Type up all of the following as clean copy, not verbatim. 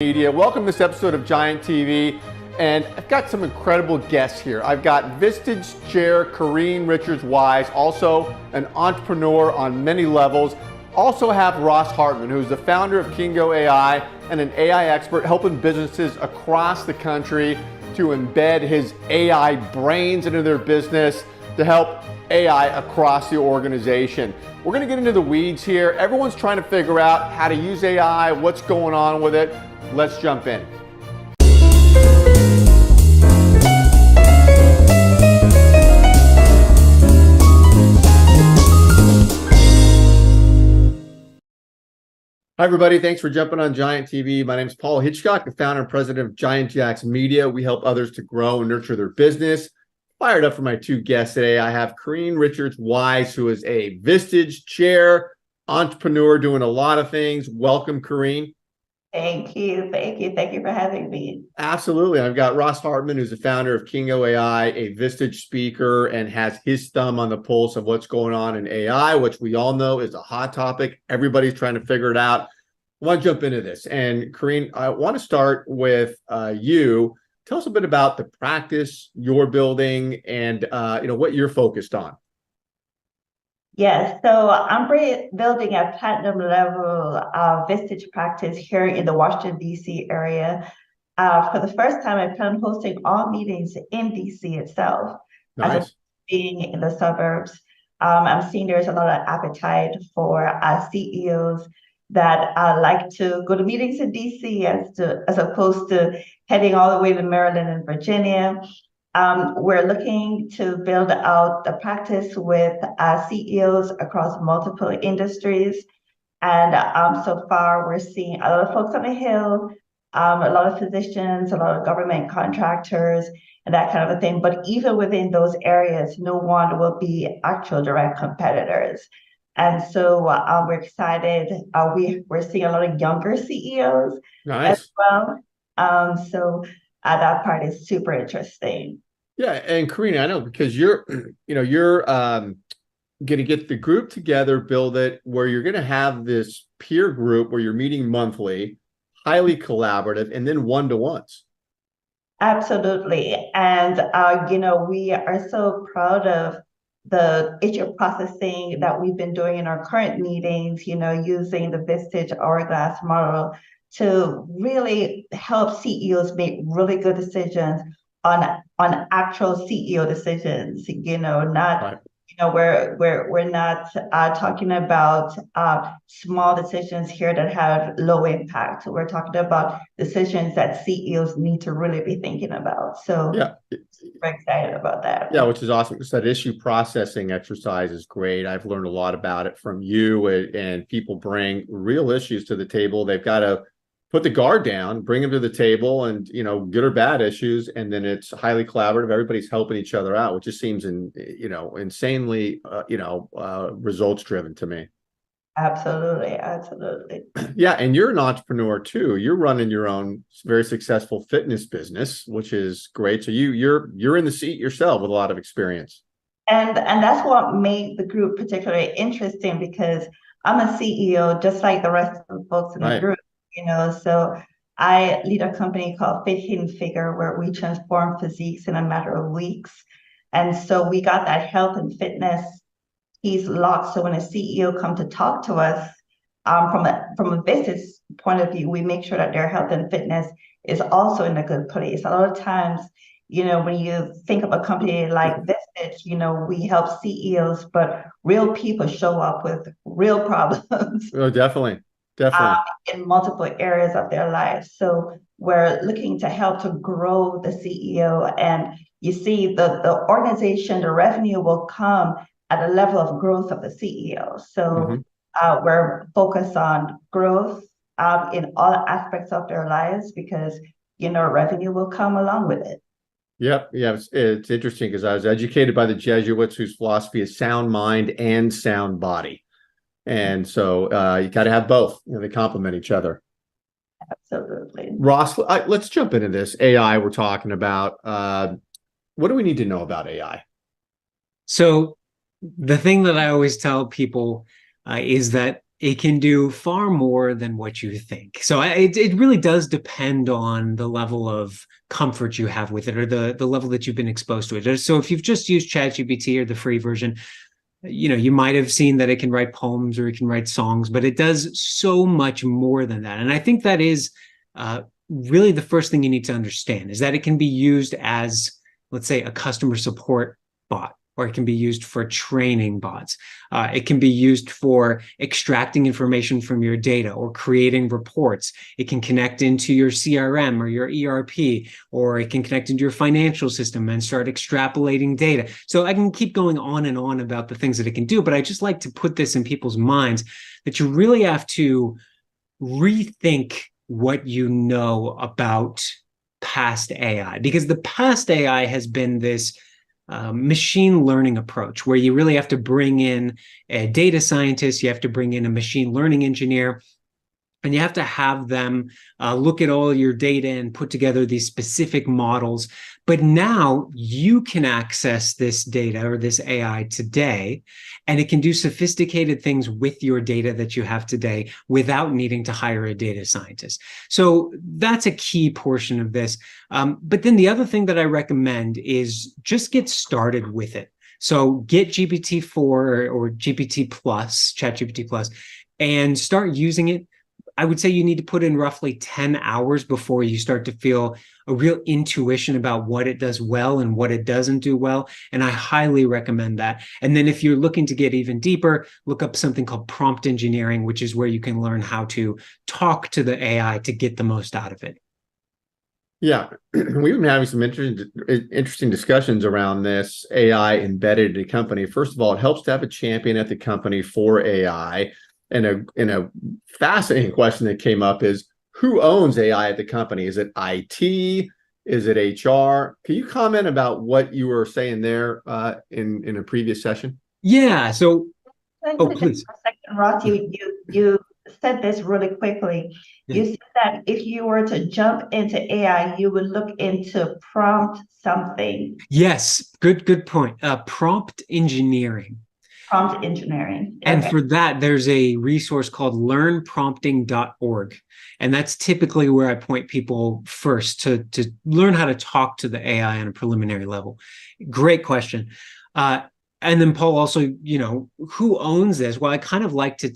Media. Welcome to this episode of Giant TV, and I've got some incredible guests here. I've got Vistage Chair Karene Richards-Wise, also an entrepreneur on many levels. Also have Ross Hartmann, who's the founder of Kiingo AI and an AI expert helping businesses across the country to embed his AI brains into their business to help AI across the organization. We're going to get into the weeds here. Everyone's trying to figure out how to use AI, what's going on with it. Let's jump in. Hi, everybody. Thanks for jumping on Giant TV. My name is Paul Hitchcock, the founder and president of Giant Jaxx Media. We help others to grow and nurture their business. Fired up for my two guests today. I have Karene Richards-Wise, who is a Vistage Chair entrepreneur doing a lot of things. Welcome, Karene. Thank you. Thank you. Thank you for having me. Absolutely. I've got Ross Hartmann, who's the founder of Kiingo AI, a Vistage speaker, and has his thumb on the pulse of what's going on in AI, which we all know is a hot topic. Everybody's trying to figure it out. I want to jump into this. And Karene, I want to start with you. Tell us a bit about the practice you're building and what you're focused on. Yes, so I'm building a platinum level Vistage practice here in the Washington, D.C. area. For the first time, I plan on hosting all meetings in D.C. itself, as opposed to being in the suburbs. I'm seeing there's a lot of appetite for CEOs that like to go to meetings in D.C. as opposed to heading all the way to Maryland and Virginia. We're looking to build out the practice with CEOs across multiple industries. And so far, we're seeing a lot of folks on the Hill, a lot of physicians, a lot of government contractors, and that kind of a thing. But even within those areas, no one will be actual direct competitors. And so we're excited. We're seeing a lot of younger CEOs as well. So that part is super interesting. Yeah, and Karene, I know because you're going to get the group together, build it, where you're going to have this peer group where you're meeting monthly, highly collaborative, and then one-to-ones. Absolutely, and we are so proud of the issue processing that we've been doing in our current meetings. Using the Vistage hourglass model to really help CEOs make really good decisions on actual CEO decisions. We're not talking about small decisions here that have low impact. We're talking about decisions that CEOs need to really be thinking about. So yeah, we're excited about that. Yeah, which is awesome. Because that issue processing exercise is great. I've learned a lot about it from you, and people bring real issues to the table. They've got to put the guard down, bring them to the table, and good or bad issues, and then it's highly collaborative. Everybody's helping each other out, which just seems insanely results driven to me. Absolutely. Yeah, and you're an entrepreneur too. You're running your own very successful fitness business, which is great. So you're in the seat yourself with a lot of experience. And that's what made the group particularly interesting, because I'm a CEO just like the rest of the folks in the group. So I lead a company called Fit Hidden Figure, where we transform physiques in a matter of weeks. And so we got that health and fitness piece locked. So when a CEO comes to talk to us, from a business point of view, we make sure that their health and fitness is also in a good place. A lot of times, when you think of a company like Vistage, we help CEOs, but real people show up with real problems. Oh, definitely. In multiple areas of their lives. So we're looking to help to grow the CEO. And you see the organization, the revenue will come at a level of growth of the CEO. So we're focused on growth in all aspects of their lives, because, revenue will come along with it. Yep. Yeah. It's interesting because I was educated by the Jesuits, whose philosophy is sound mind and sound body. And so you got to have both. They complement each other. Absolutely. Ross, let's jump into this AI we're talking about. What do we need to know about AI? So the thing that I always tell people is that it can do far more than what you think. So it really does depend on the level of comfort you have with it, or the level that you've been exposed to it. So if you've just used ChatGPT or the free version, you might have seen that it can write poems or it can write songs, but it does so much more than that. And I think that is really the first thing you need to understand, is that it can be used as, let's say, a customer support bot, or it can be used for training bots. It can be used for extracting information from your data or creating reports. It can connect into your CRM or your ERP, or it can connect into your financial system and start extrapolating data. So I can keep going on and on about the things that it can do, but I just like to put this in people's minds that you really have to rethink what you know about past AI, because the past AI has been this machine learning approach where you really have to bring in a data scientist, you have to bring in a machine learning engineer, and you have to have them look at all your data and put together these specific models. But now you can access this data or this AI today, and it can do sophisticated things with your data that you have today without needing to hire a data scientist. So that's a key portion of this. But then the other thing that I recommend is just get started with it. So get GPT-4 or GPT plus, ChatGPT plus, and start using it. I would say you need to put in roughly 10 hours before you start to feel a real intuition about what it does well and what it doesn't do well. And I highly recommend that. And then if you're looking to get even deeper, look up something called prompt engineering, which is where you can learn how to talk to the AI to get the most out of it. Yeah, we've been having some interesting discussions around this AI embedded in a company. First of all, it helps to have a champion at the company for AI. And a fascinating question that came up is, who owns AI at the company? Is it IT? Is it HR? Can you comment about what you were saying there in a previous session? Yeah. So, oh, please. For a second, Ross, you said this really quickly. You said that if you were to jump into AI, you would look into prompt something. Yes, good point. Prompt engineering. Prompt engineering. And Okay. for that, there's a resource called learnprompting.org. And that's typically where I point people first to learn how to talk to the AI on a preliminary level. Great question. And then Paul, also, who owns this? Well, I kind of like to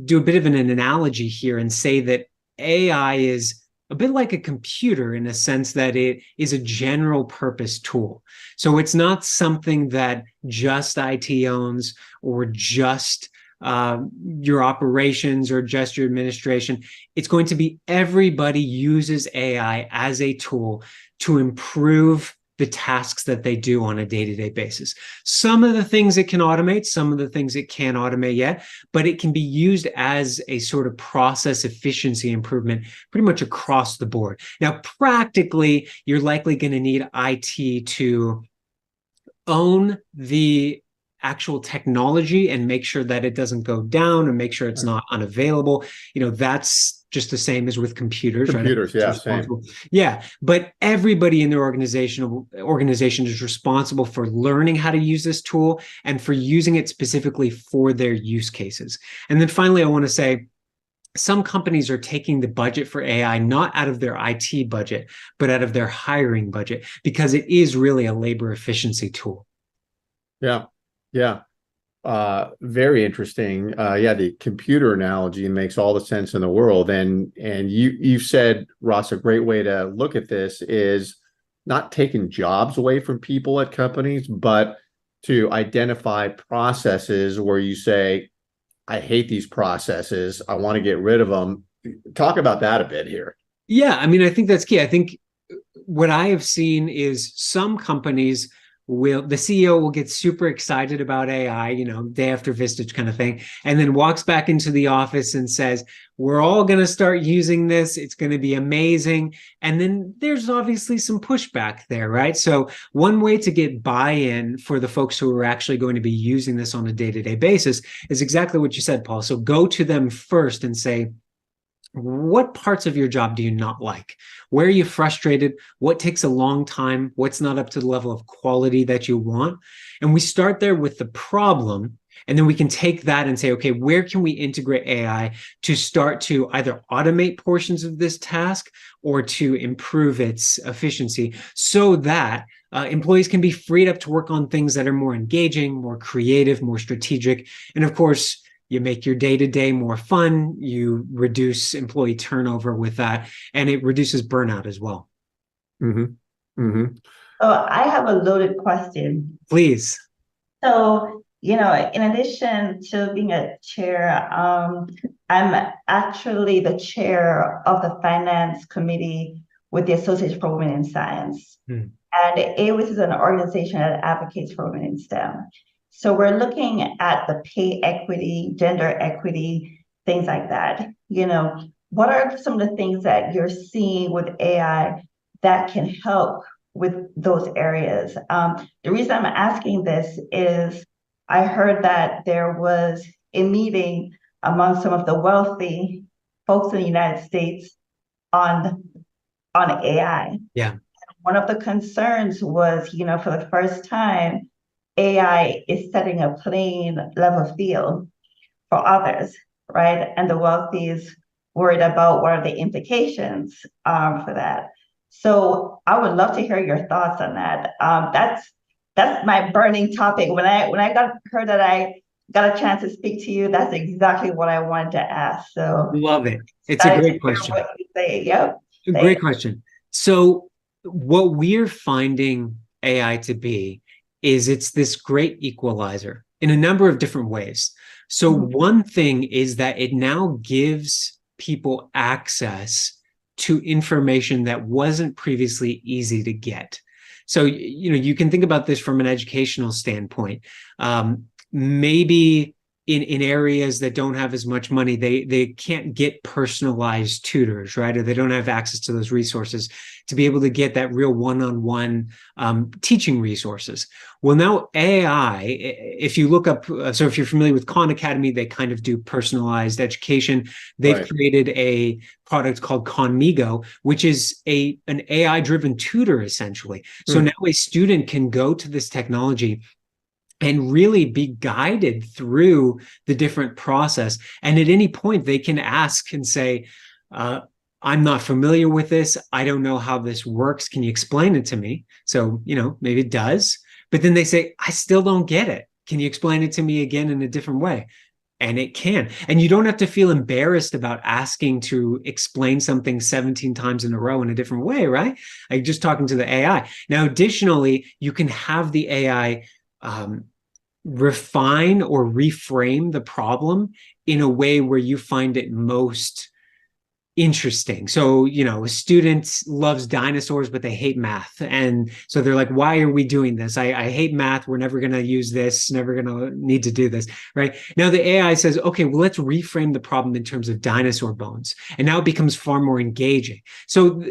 do a bit of an analogy here and say that AI is a bit like a computer in a sense that it is a general purpose tool. So it's not something that just IT owns, or just your operations, or just your administration. It's going to be everybody uses AI as a tool to improve the tasks that they do on a day-to-day basis. Some of the things it can automate, some of the things it can't automate yet, but it can be used as a sort of process efficiency improvement pretty much across the board. Now, practically, you're likely going to need IT to own the actual technology and make sure that it doesn't go down, and make sure it's not unavailable. That's just the same as with computers, right? Yeah, same. Yeah, but everybody in their organization is responsible for learning how to use this tool and for using it specifically for their use cases. And then finally, I want to say, some companies are taking the budget for AI not out of their IT budget, but out of their hiring budget, because it is really a labor efficiency tool. Yeah. Very interesting. The computer analogy makes all the sense in the world. And you've said, Ross, a great way to look at this is not taking jobs away from people at companies, but to identify processes where you say, I hate these processes, I want to get rid of them. Talk about that a bit here. Yeah, I mean, I think that's key. I think what I have seen is some companies the CEO will get super excited about AI, day after Vistage kind of thing, and then walks back into the office and says, we're all going to start using this. It's going to be amazing. And then there's obviously some pushback there, right? So one way to get buy-in for the folks who are actually going to be using this on a day-to-day basis is exactly what you said, Paul. So go to them first and say, what parts of your job do you not like? Where are you frustrated? What takes a long time? What's not up to the level of quality that you want? And we start there with the problem. And then we can take that and say, okay, where can we integrate AI to start to either automate portions of this task or to improve its efficiency so that employees can be freed up to work on things that are more engaging, more creative, more strategic. And of course, you make your day-to-day more fun, you reduce employee turnover with that, and it reduces burnout as well. Mm-hmm. Mm-hmm. So I have a loaded question. Please. So, in addition to being a chair, I'm actually the chair of the finance committee with the Association for Women in Science. Hmm. And AWIS is an organization that advocates for women in STEM. So we're looking at the pay equity, gender equity, things like that. What are some of the things that you're seeing with AI that can help with those areas? The reason I'm asking this is I heard that there was a meeting among some of the wealthy folks in the United States on AI. Yeah. One of the concerns was, for the first time, AI is setting a playing level field for others, right? And the wealthy is worried about what are the implications for that. So I would love to hear your thoughts on that. That's my burning topic. When I heard that I got a chance to speak to you, that's exactly what I wanted to ask. So Love it. It's a excited to great hear question. what you say. Yep. Great question. So what we're finding AI to be is it's this great equalizer in a number of different ways. So one thing is that it now gives people access to information that wasn't previously easy to get. So, you can think about this from an educational standpoint. Maybe in areas that don't have as much money, they can't get personalized tutors, right? Or they don't have access to those resources to be able to get that real one-on-one teaching resources. Well, now AI, if you look up, so if you're familiar with Khan Academy, they kind of do personalized education. They've created a product called Khanmigo, which is an AI-driven tutor, essentially. So now a student can go to this technology and really be guided through the different process. And at any point, they can ask and say, I'm not familiar with this. I don't know how this works. Can you explain it to me? So, maybe it does. But then they say, I still don't get it. Can you explain it to me again in a different way? And it can. And you don't have to feel embarrassed about asking to explain something 17 times in a row in a different way, right? Like just talking to the AI. Now, additionally, you can have the AI refine or reframe the problem in a way where you find it most interesting. So, a student loves dinosaurs, but they hate math. And so they're like, why are we doing this? I hate math. We're never going to use this, never going to need to do this, right? Now the AI says, okay, well, let's reframe the problem in terms of dinosaur bones. And now it becomes far more engaging. So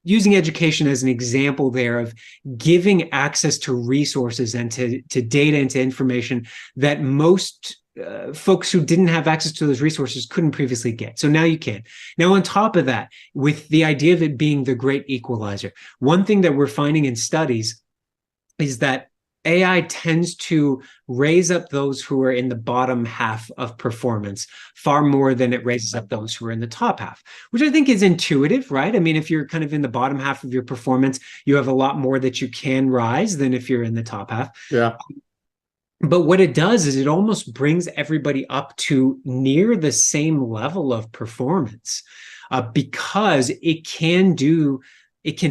using education as an example there of giving access to resources and to data and to information that most folks who didn't have access to those resources couldn't previously get. So now you can. Now, on top of that, with the idea of it being the great equalizer, one thing that we're finding in studies is that AI tends to raise up those who are in the bottom half of performance far more than it raises up those who are in the top half, which I think is intuitive, right? I mean, if you're kind of in the bottom half of your performance, you have a lot more that you can rise than if you're in the top half. Yeah. But what it does is it almost brings everybody up to near the same level of performance because it can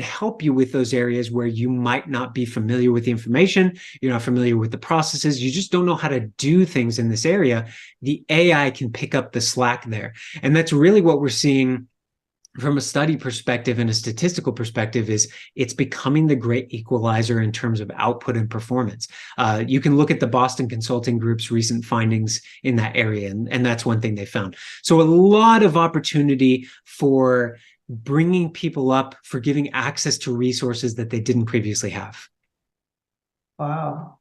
help you with those areas where you might not be familiar with the information, you're not familiar with the processes, you just don't know how to do things in this area. The AI can pick up the slack there. And that's really what we're seeing from a study perspective and a statistical perspective is it's becoming the great equalizer in terms of output and performance. You can look at the Boston Consulting Group's recent findings in that area, and that's one thing they found. So a lot of opportunity for bringing people up, for giving access to resources that they didn't previously have. Wow,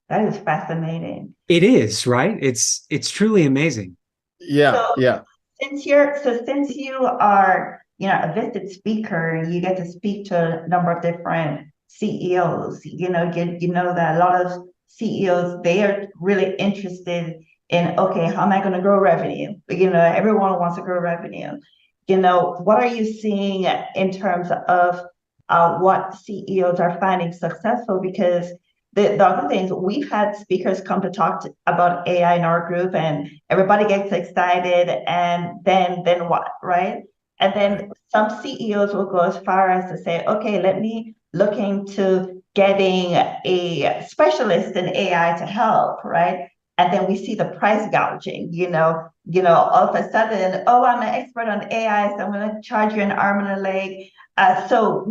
that is fascinating. It is, right? It's truly amazing. Yeah, So yeah. since you are, a visited speaker, and you get to speak to a number of different CEOs, you know that a lot of CEOs, they are really interested in, okay, how am I going to grow revenue? Everyone wants to grow revenue. What are you seeing in terms of what CEOs are finding successful? Because the other things, we've had speakers come to talk about AI in our group, and everybody gets excited, and then what, right? And then some CEOs will go as far as to say, okay, let me look into getting a specialist in AI to help, right? And then we see the price gouging, all of a sudden, oh, I'm an expert on AI, so I'm going to charge you an arm and a leg. So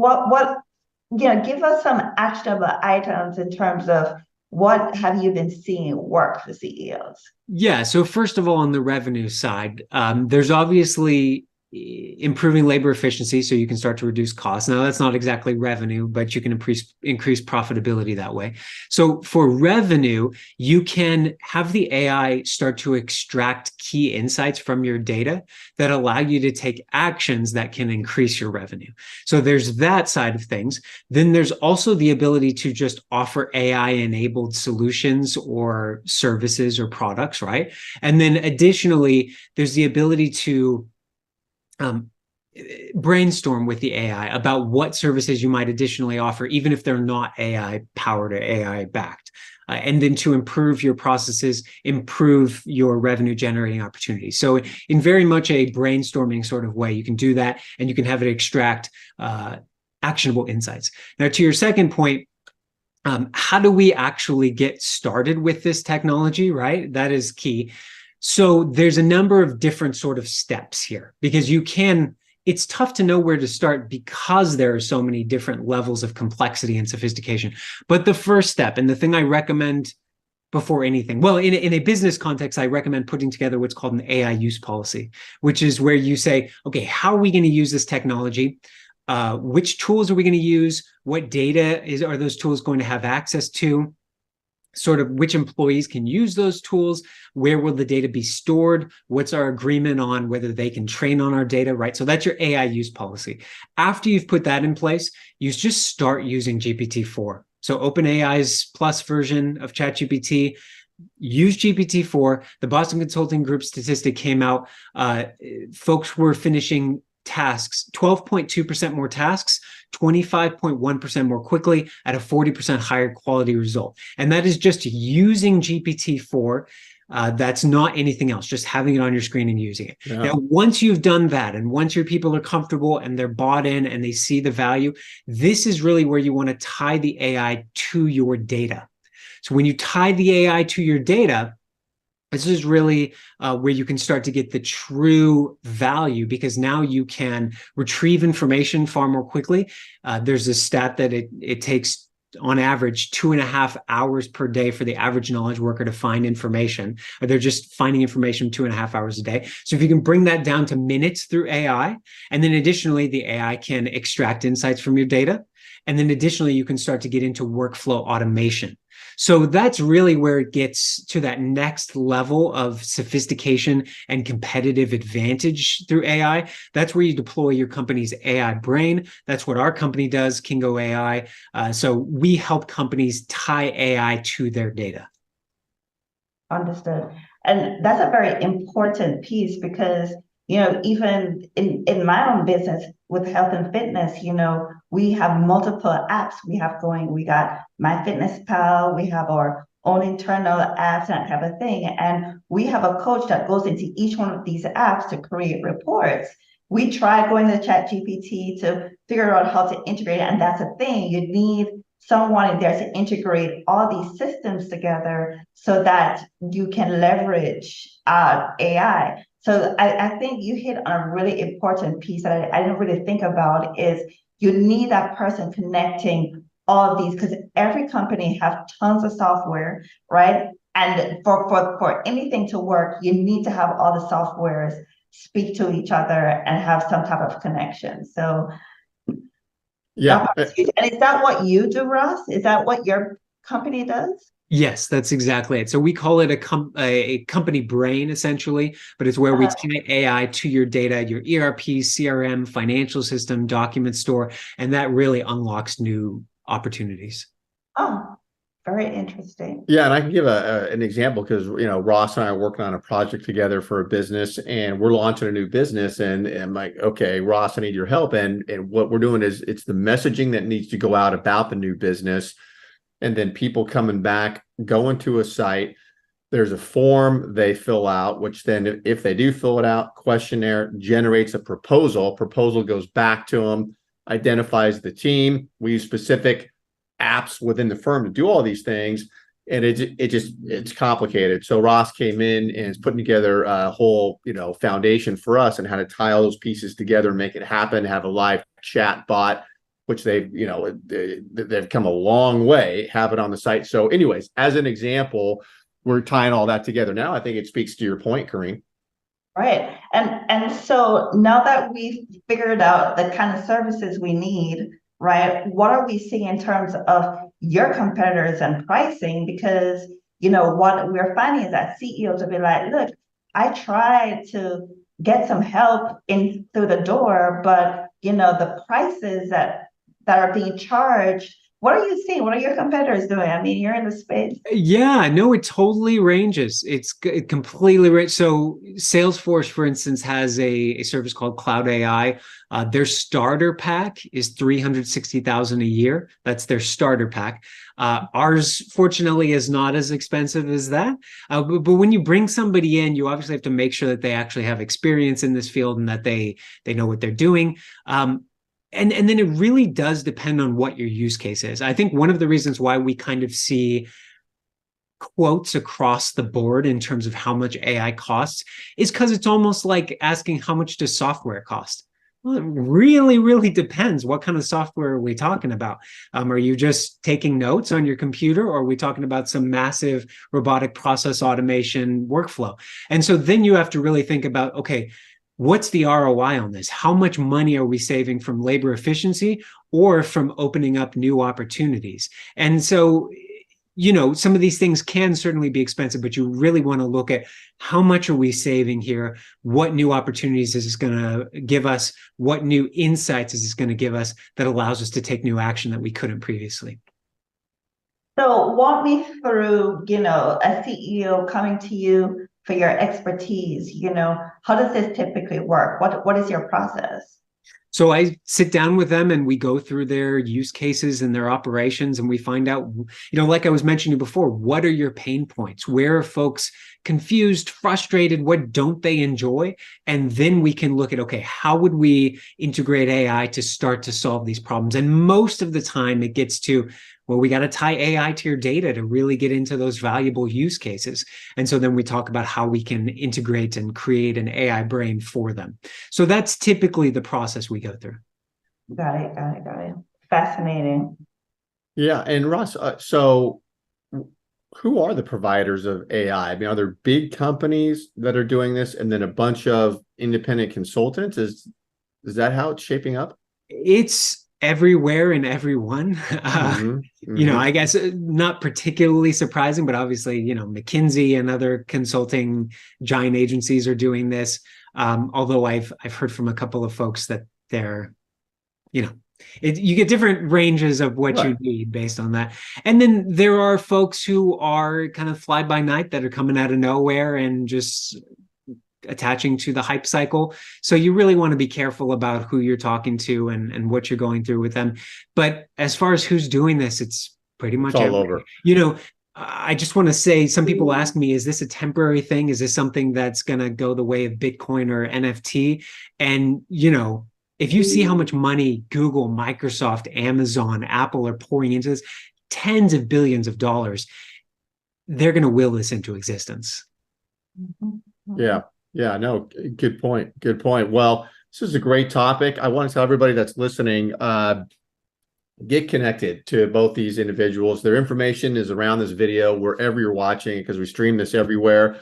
give us some actionable items in terms of what have you been seeing work for CEOs? Yeah. So first of all, on the revenue side, there's obviously improving labor efficiency, so you can start to reduce costs. Now, that's not exactly revenue, but you can increase profitability that way. So for revenue, you can have the AI start to extract key insights from your data that allow you to take actions that can increase your revenue. So there's that side of things. Then there's also the ability to just offer AI-enabled solutions or services or products, right? And then additionally, there's the ability to brainstorm with the AI about what services you might additionally offer, even if they're not AI powered or AI backed. And then to improve your processes, improve your revenue generating opportunities. So in very much a brainstorming sort of way, you can do that, and you can have it extract actionable insights. Now, to your second point, how do we actually get started with this technology, right? That is key. So there's a number of different sort of steps here, because it's tough to know where to start because there are so many different levels of complexity and sophistication. But the first step, and the thing I recommend before anything, well, in a business context, I recommend putting together what's called an AI use policy, which is where you say, okay, how are we going to use this technology? Which tools are we going to use? What data are those tools going to have access to? Sort of which employees can use those tools, where will the data be stored, what's our agreement on whether they can train on our data, right? So that's your AI use policy. After you've put that in place, you just start using GPT-4. So OpenAI's plus version of ChatGPT, use GPT-4. The Boston Consulting Group statistic came out. Folks were finishing tasks, 12.2% more tasks, 25.1% more quickly at a 40% higher quality result. And that is just using GPT-4. That's not anything else, just having it on your screen and using it. Yeah. Now, once you've done that, and once your people are comfortable and they're bought in and they see the value, this is really where you want to tie the AI to your data. So when you tie the AI to your data, this is really where you can start to get the true value, because now you can retrieve information far more quickly. There's a stat that it takes on average 2.5 hours per day for the average knowledge worker to find information. They're just finding information 2.5 hours a day. So if you can bring that down to minutes through AI, and then additionally, the AI can extract insights from your data. And then additionally, you can start to get into workflow automation. So that's really where it gets to that next level of sophistication and competitive advantage through AI. That's where you deploy your company's AI brain. That's what our company does, Kiingo AI. So we help companies tie AI to their data. Understood. And that's a very important piece because, even in my own business with health and fitness, we have multiple apps we have going. We got MyFitnessPal, we have our own internal apps, that type of thing. And we have a coach that goes into each one of these apps to create reports. We tried going to ChatGPT to figure out how to integrate it. And that's the thing, you need someone in there to integrate all these systems together so that you can leverage AI. So I think you hit on a really important piece that I didn't really think about is you need that person connecting all of these, because every company have tons of software, right? And for anything to work, you need to have all the softwares speak to each other and have some type of connection. So yeah. And is that what you do, Ross? Is that what your company does? Yes, that's exactly it. So we call it a company brain, essentially, but it's where we tie AI to your data, your ERP, CRM, financial system, document store, and that really unlocks new opportunities. Oh, Very interesting. Yeah, and I can give an example because Ross and I are working on a project together for a business, and we're launching a new business, and I'm like, okay, Ross, I need your help, and what we're doing is it's the messaging that needs to go out about the new business, and then people coming back, going to a site. There's a form they fill out, which then, if they do fill it out, questionnaire generates a proposal. Proposal goes back to them, identifies the team. We use specific apps within the firm to do all these things, and it's complicated. So Ross came in and is putting together a whole foundation for us and how to tie all those pieces together and make it happen. Have a live chat bot, which they've come a long way. Have it on the site. So, anyways, as an example, we're tying all that together now. I think it speaks to your point, Karene. Right. And so now that we've figured out the kind of services we need, right, what are we seeing in terms of your competitors and pricing? Because, what we're finding is that CEOs will be like, look, I tried to get some help in through the door, but, the prices that are being charged. What are you seeing? What are your competitors doing? I mean, you're in the space. Yeah, no, it totally ranges. It completely ranges. So Salesforce, for instance, has a service called Cloud AI. Their starter pack is $360,000 a year. That's their starter pack. Ours, fortunately, is not as expensive as that. But when you bring somebody in, you obviously have to make sure that they actually have experience in this field and that they know what they're doing. And then it really does depend on what your use case is. I think one of the reasons why we kind of see quotes across the board in terms of how much AI costs is because it's almost like asking how much does software cost? Well, it really, really depends. What kind of software are we talking about? Are you just taking notes on your computer, or are we talking about some massive robotic process automation workflow? And so then you have to really think about, okay, what's the ROI on this? How much money are we saving from labor efficiency or from opening up new opportunities? And so, some of these things can certainly be expensive, but you really want to look at how much are we saving here? What new opportunities is this going to give us? What new insights is this going to give us that allows us to take new action that we couldn't previously? So walk me through, a CEO coming to you for your expertise. How does this typically work? What is your process? So I sit down with them and we go through their use cases and their operations, and we find out, like I was mentioning before, what are your pain points? Where are folks confused, frustrated? What don't they enjoy? And then we can look at, okay, how would we integrate AI to start to solve these problems? And most of the time it gets to, well, we got to tie AI to your data to really get into those valuable use cases. And so then we talk about how we can integrate and create an AI brain for them. So that's typically the process we go through. Got it. Fascinating. Yeah, and Ross, so who are the providers of AI? I mean, are there big companies that are doing this, and then a bunch of independent consultants? Is that how it's shaping up? It's everywhere and everyone. I guess not particularly surprising, but obviously, McKinsey and other consulting giant agencies are doing this. Although I've heard from a couple of folks that they're, you get different ranges of what you need based on that. And then there are folks who are kind of fly by night that are coming out of nowhere and just attaching to the hype cycle. So you really want to be careful about who you're talking to and what you're going through with them. But as far as who's doing this, it's pretty much all over. I just want to say, some people ask me, is this a temporary thing? Is this something that's going to go the way of Bitcoin or NFT? And, if you see how much money Google, Microsoft, Amazon, Apple are pouring into this, tens of billions of dollars, they're going to will this into existence. Yeah. Yeah, no, good point. Good point. Well, this is a great topic. I want to tell everybody that's listening, get connected to both these individuals. Their information is around this video, wherever you're watching, because we stream this everywhere.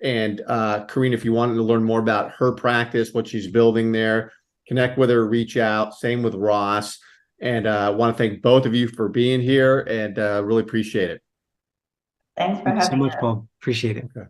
And Karene, if you wanted to learn more about her practice, what she's building there, connect with her, reach out. Same with Ross. And I want to thank both of you for being here, and really appreciate it. Thanks for Thank you so having much, us. Paul. Appreciate it. Okay.